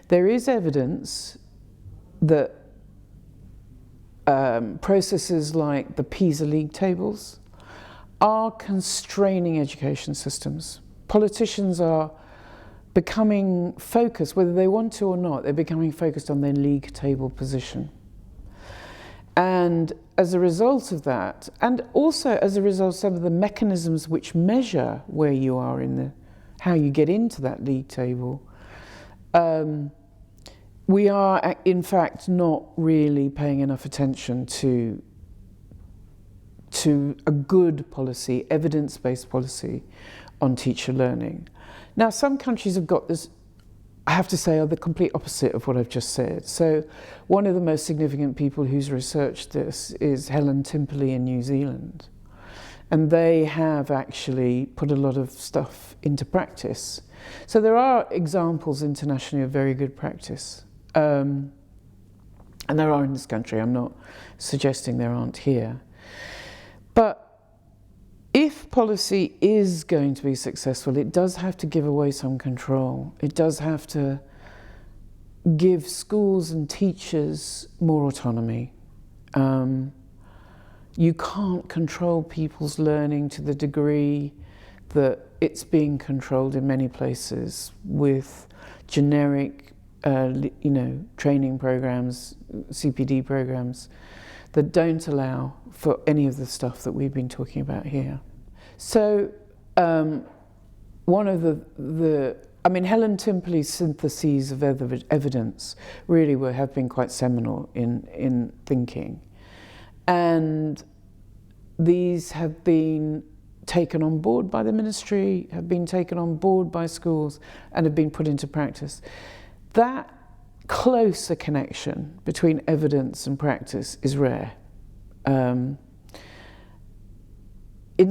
There is evidence that processes like the PISA league tables are constraining education systems. Politicians are becoming focused, whether they want to or not, they're becoming focused on their league table position. And as a result of that, and also as a result of some of the mechanisms which measure where you are in how you get into that league table, we are in fact not really paying enough attention to a good policy, evidence-based policy on teacher learning. Now, some countries have got this, I have to say, are the complete opposite of what I've just said. So one of the most significant people who's researched this is Helen Timperley in New Zealand. And they have actually put a lot of stuff into practice. So there are examples internationally of very good practice. And there are in this country. I'm not suggesting there aren't here. But if policy is going to be successful, it does have to give away some control. It does have to give schools and teachers more autonomy. You can't control people's learning to the degree that it's being controlled in many places with generic training programs, CPD programs, that don't allow for any of the stuff that we've been talking about here. So one of Helen Timperley's syntheses of evidence really have been quite seminal in thinking. And these have been taken on board by the ministry, have been taken on board by schools, and have been put into practice. That closer connection between evidence and practice is rare. In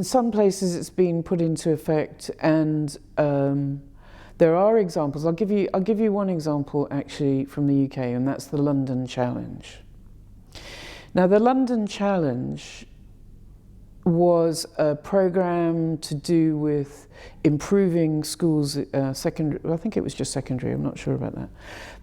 some places it's been put into effect, and there are examples. I'll give you one example actually from the UK, and that's the London Challenge. Now, the London Challenge was a program to do with improving schools, secondary, I think it was just secondary, I'm not sure about that,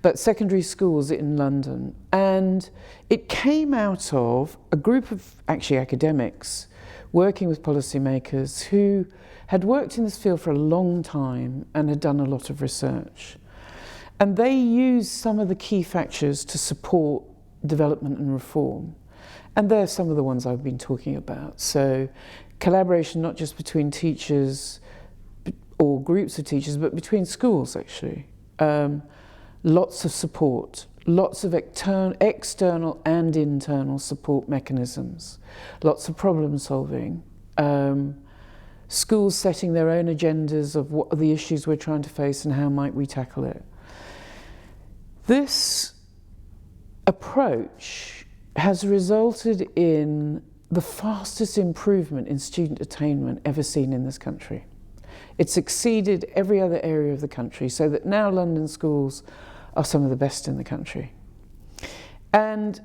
but secondary schools in London. And it came out of a group of actually academics working with policymakers who had worked in this field for a long time and had done a lot of research. And they used some of the key factors to support development and reform. And they're some of the ones I've been talking about. So collaboration, not just between teachers or groups of teachers, but between schools actually. Lots of support, lots of external and internal support mechanisms, lots of problem solving, schools setting their own agendas of what are the issues we're trying to face and how might we tackle it. This approach has resulted in the fastest improvement in student attainment ever seen in this country. It's exceeded every other area of the country, so that now London schools are some of the best in the country. And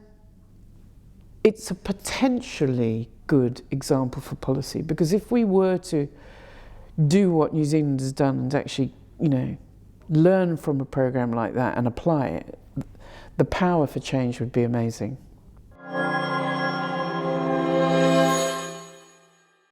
it's a potentially good example for policy, because if we were to do what New Zealand has done and actually, learn from a program like that and apply it, the power for change would be amazing.